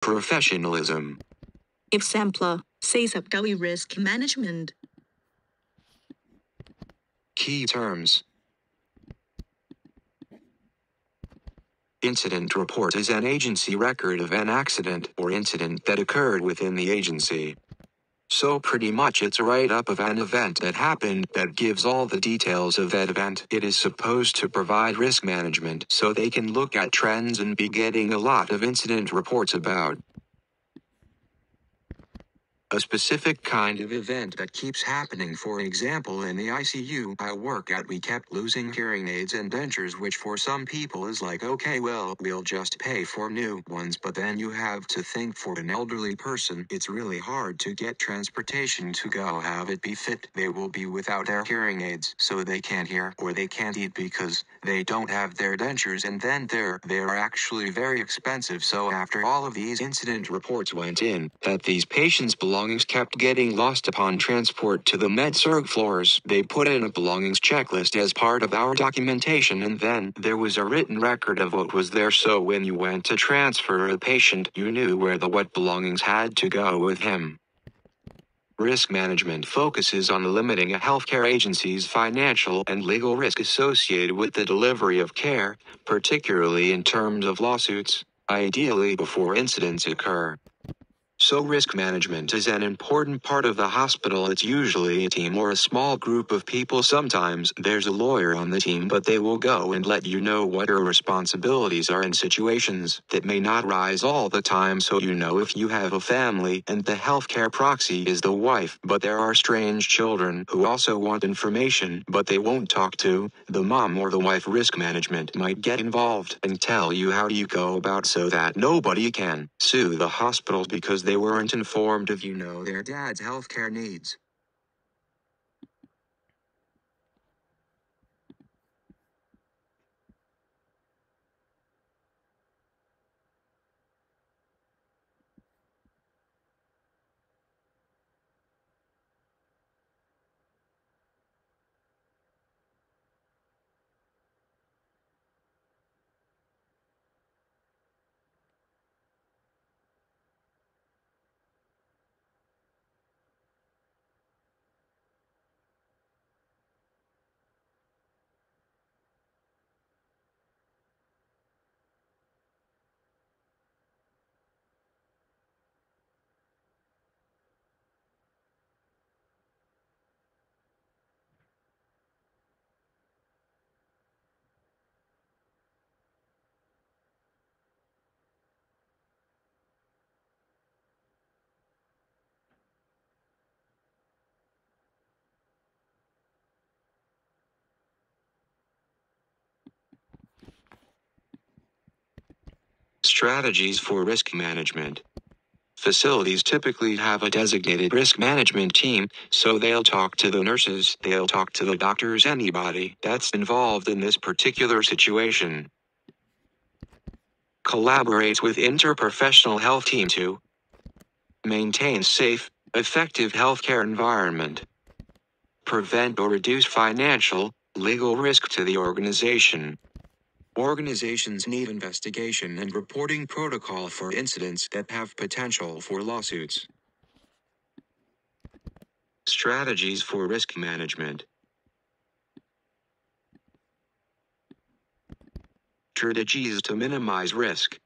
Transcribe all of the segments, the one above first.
Professionalism. Exemplar, CSAP risk management. Key terms. Incident report is an agency record of an accident or incident that occurred within the agency. So pretty much it's a write-up of an event that happened that gives all the details of that event. It is supposed to provide risk management so they can look at trends and be getting a lot of incident reports about a specific kind of event that keeps happening. For example, in the ICU I work at, we kept losing hearing aids and dentures, which for some people is like, okay, well, we'll just pay for new ones. But then you have to think, for an elderly person, it's really hard to get transportation to go have it be fit. They will be without their hearing aids, so they can't hear or they can't eat because they don't have their dentures, and then they're actually very expensive. So after all of these incident reports went in, that these patients' belongings kept getting lost upon transport to the Med Surg floors, they put in a belongings checklist as part of our documentation, and then there was a written record of what was there, so when you went to transfer a patient, you knew where the what belongings had to go with him. Risk management focuses on limiting a healthcare agency's financial and legal risk associated with the delivery of care, particularly in terms of lawsuits, ideally before incidents occur. So risk management is an important part of the hospital. It's usually a team or a small group of people. Sometimes there's a lawyer on the team, but they will go and let you know what your responsibilities are in situations that may not rise all the time. So you know, if you have a family and the healthcare proxy is the wife, but there are strange children who also want information but they won't talk to the mom or the wife, risk management might get involved and tell you how you go about so that nobody can sue the hospitals because they weren't informed of, their dad's healthcare needs. Strategies for risk management. Facilities typically have a designated risk management team, so they'll talk to the nurses, they'll talk to the doctors, anybody that's involved in this particular situation. Collaborates with interprofessional health team to maintain safe, effective healthcare environment. Prevent or reduce financial, legal risk to the organization. Organizations need investigation and reporting protocol for incidents that have potential for lawsuits. Strategies for risk management. Strategies to minimize risk.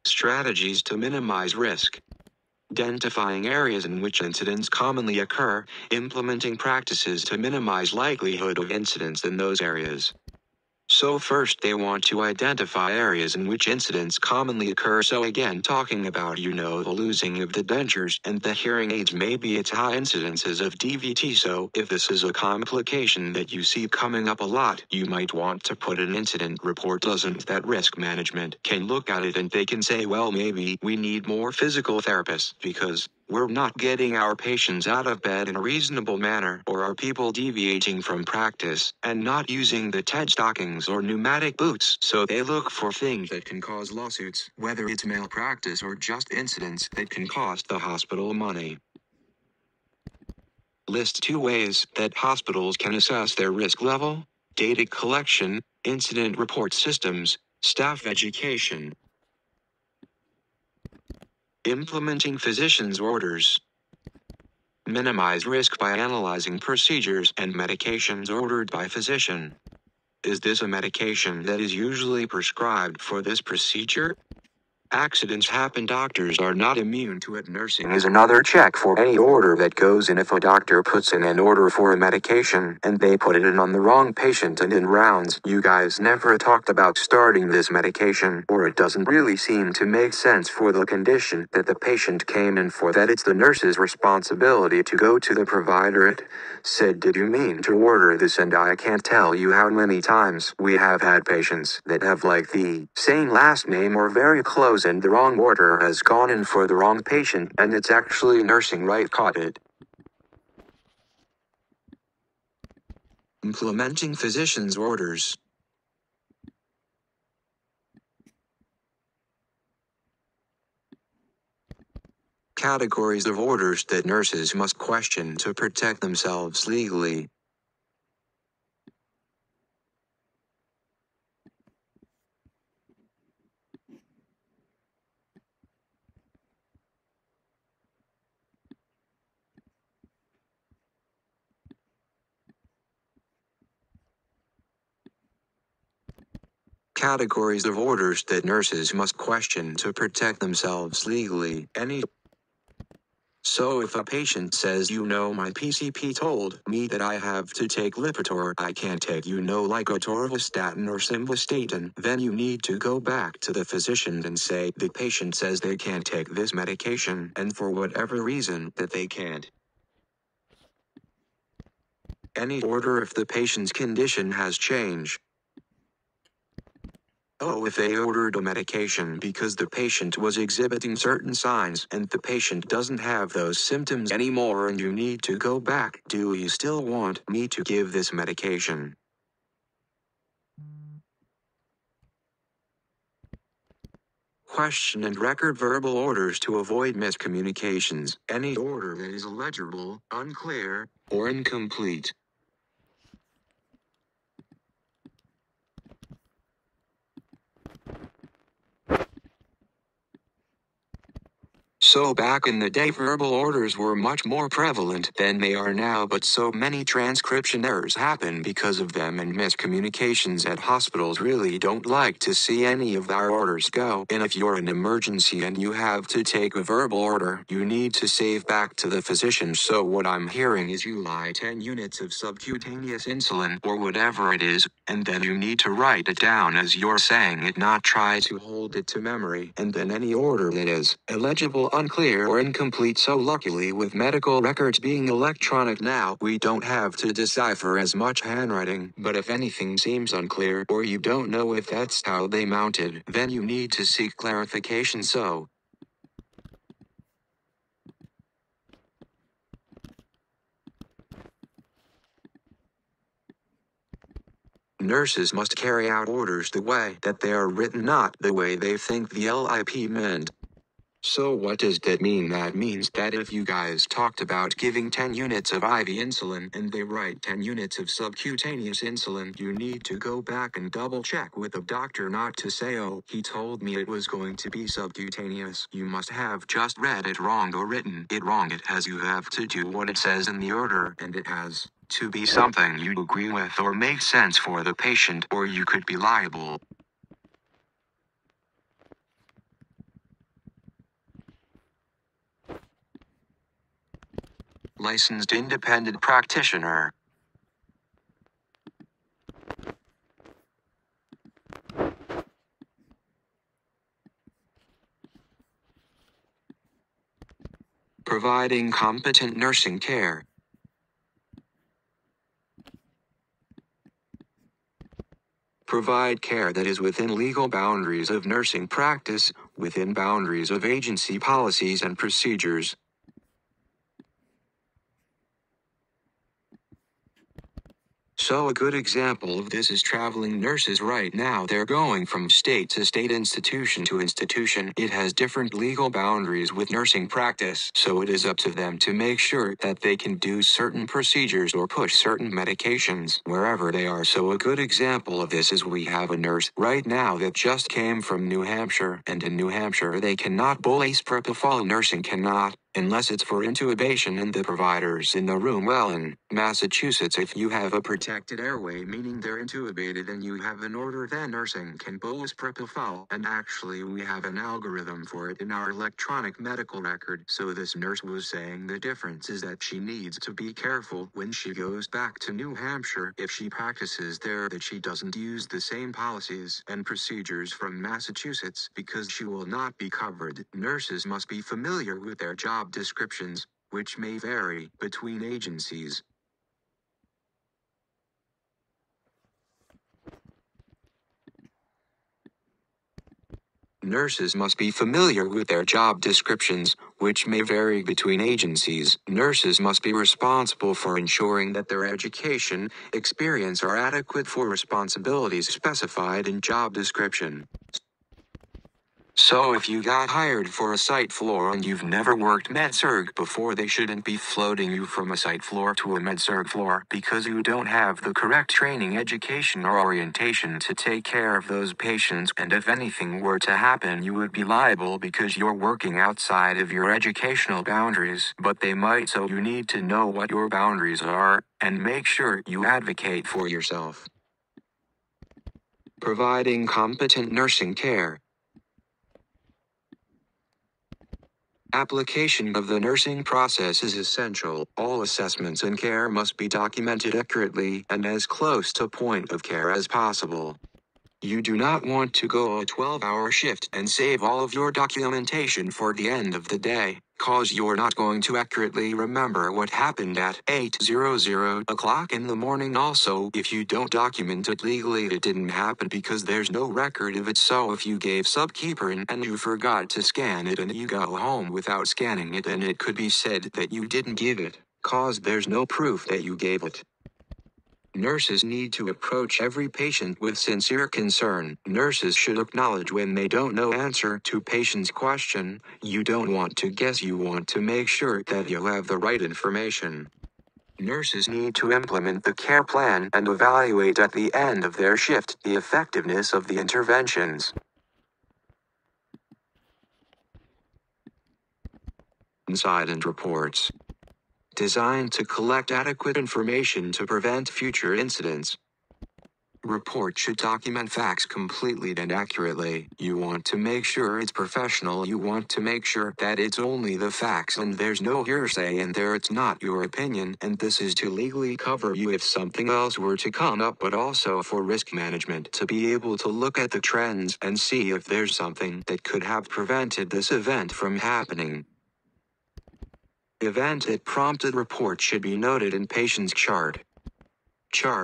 Strategies to minimize risk. Identifying areas in which incidents commonly occur, implementing practices to minimize likelihood of incidents in those areas. So first they want to identify areas in which incidents commonly occur. So again, talking about, the losing of the dentures and the hearing aids, maybe it's high incidences of DVT. So if this is a complication that you see coming up a lot, you might want to put an incident report. Doesn't that risk management can look at it and they can say, well, maybe we need more physical therapists because we're not getting our patients out of bed in a reasonable manner, or are people deviating from practice and not using the TED stockings or pneumatic boots. So they look for things that can cause lawsuits, whether it's malpractice or just incidents that can cost the hospital money. List 2 ways that hospitals can assess their risk level: data collection, incident report systems, staff education. Implementing physician's orders. Minimize risk by analyzing procedures and medications ordered by physician. Is this a medication that is usually prescribed for this procedure? Accidents happen. Doctors are not immune to it. Nursing is another check for any order that goes in. If a doctor puts in an order for a medication and they put it in on the wrong patient and in rounds, you guys never talked about starting this medication, or it doesn't really seem to make sense for the condition that the patient came in for, that it's the nurse's responsibility to go to the provider and said, did you mean to order this? And I can't tell you how many times we have had patients that have like the same last name or very close, and the wrong order has gone in for the wrong patient, and it's actually nursing right caught it. Implementing physician's orders. Categories of orders that nurses must question to protect themselves legally. Categories of orders that nurses must question to protect themselves legally. So if a patient says, my PCP told me that I have to take Lipitor, I can't take like atorvastatin or simvastatin, then you need to go back to the physician and say, the patient says they can't take this medication, and for whatever reason that they can't. Any order if the patient's condition has changed. If they ordered a medication because the patient was exhibiting certain signs and the patient doesn't have those symptoms anymore and you need to go back, do you still want me to give this medication? Question and record verbal orders to avoid miscommunications. Any order that is illegible, unclear, or incomplete. So back in the day, verbal orders were much more prevalent than they are now, but so many transcription errors happen because of them, and miscommunications at hospitals really don't like to see any of our orders go. And if you're in emergency and you have to take a verbal order, you need to save back to the physician. So what I'm hearing is you lie 10 units of subcutaneous insulin or whatever it is, and then you need to write it down as you're saying it, not try to hold it to memory. And then any order that is illegible, unclear, or incomplete. So luckily, with medical records being electronic now, we don't have to decipher as much handwriting. But if anything seems unclear, or you don't know if that's how they mounted, then you need to seek clarification. So nurses must carry out orders the way that they are written, not the way they think the LIP meant. So what does that mean? That means that if you guys talked about giving 10 units of IV insulin and they write 10 units of subcutaneous insulin, you need to go back and double check with the doctor, not to say, oh, he told me it was going to be subcutaneous. You must have just read it wrong or written it wrong. It has, you have to do what it says in the order, and it has to be something you agree with or makes sense for the patient, or you could be liable. Licensed independent practitioner. Providing competent nursing care. Provide care that is within legal boundaries of nursing practice, within boundaries of agency policies and procedures. So a good example of this is traveling nurses right now. They're going from state to state, institution to institution. It has different legal boundaries with nursing practice, so it is up to them to make sure that they can do certain procedures or push certain medications wherever they are. So a good example of this is we have a nurse right now that just came from New Hampshire, and in New Hampshire they cannot bullies propofol. Nursing cannot, unless it's for intubation and the providers in the room. Well, in Massachusetts, if you have a protected airway, meaning they're intubated and you have an order, then nursing can bolus propofol. And actually we have an algorithm for it in our electronic medical record. So this nurse was saying the difference is that she needs to be careful when she goes back to New Hampshire, if she practices there, that she doesn't use the same policies and procedures from Massachusetts, because she will not be covered. Nurses must be familiar with their job descriptions, which may vary between agencies. Nurses must be familiar with their job descriptions, which may vary between agencies. Nurses must be responsible for ensuring that their education, experience are adequate for responsibilities specified in job description. So if you got hired for a site floor and you've never worked Med Surg before, they shouldn't be floating you from a site floor to a Med Surg floor, because you don't have the correct training, education, or orientation to take care of those patients. And if anything were to happen, you would be liable because you're working outside of your educational boundaries. But they might, so you need to know what your boundaries are, and make sure you advocate for yourself. Providing competent nursing care. Application of the nursing process is essential. All assessments and care must be documented accurately and as close to point of care as possible. You do not want to go a 12-hour shift and save all of your documentation for the end of the day, cause you're not going to accurately remember what happened at 8:00 o'clock in the morning. Also, if you don't document it legally, it didn't happen because there's no record of it. So if you gave subkeeper and you forgot to scan it and you go home without scanning it, then it could be said that you didn't give it, cause there's no proof that you gave it. Nurses need to approach every patient with sincere concern. Nurses should acknowledge when they don't know answer to patient's question. You don't want to guess, you want to make sure that you have the right information. Nurses need to implement the care plan and evaluate at the end of their shift the effectiveness of the interventions. Incident reports. Designed to collect adequate information to prevent future incidents. Report should document facts completely and accurately. You want to make sure it's professional. You want to make sure that it's only the facts and there's no hearsay in there. It's not your opinion, and this is to legally cover you if something else were to come up, but also for risk management, to be able to look at the trends and see if there's something that could have prevented this event from happening. Event that prompted report should be noted in patient's chart.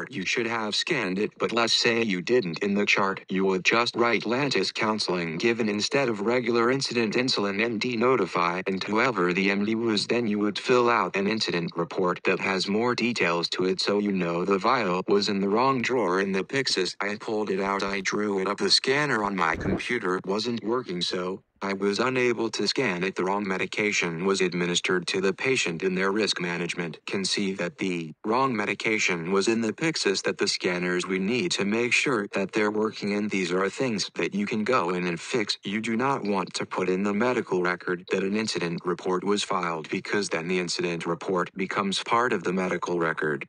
You should have scanned it, but let's say you didn't. In the chart, you would just write Lantus counseling given instead of regular incident insulin MD notify, and whoever the MD was, then you would fill out an incident report that has more details to it, so you know the vial was in the wrong drawer in the Pyxis. I pulled it out, I drew it up. The scanner on my computer wasn't working, so I was unable to scan it. The wrong medication was administered to the patient. In their risk management can see that the wrong medication was in the Pyxis, that the scanners we need to make sure that they're working, and these are things that you can go in and fix. You do not want to put in the medical record that an incident report was filed, because then the incident report becomes part of the medical record.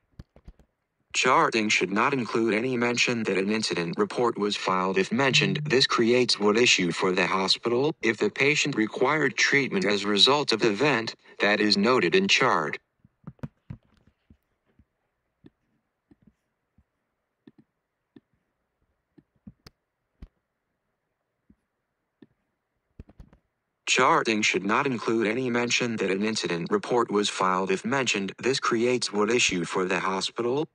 Charting should not include any mention that an incident report was filed. If mentioned, this creates what issue for the hospital. If the patient required treatment as a result of the event, that is noted in chart. Charting should not include any mention that an incident report was filed. If mentioned, this creates what issue for the hospital.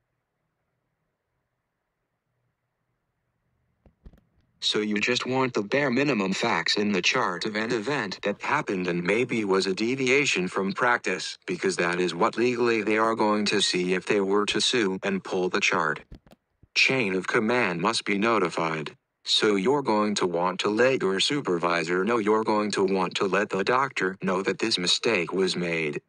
So you just want the bare minimum facts in the chart of an event that happened and maybe was a deviation from practice, because that is what legally they are going to see if they were to sue and pull the chart. Chain of command must be notified. So you're going to want to let your supervisor know, you're going to want to let the doctor know that this mistake was made.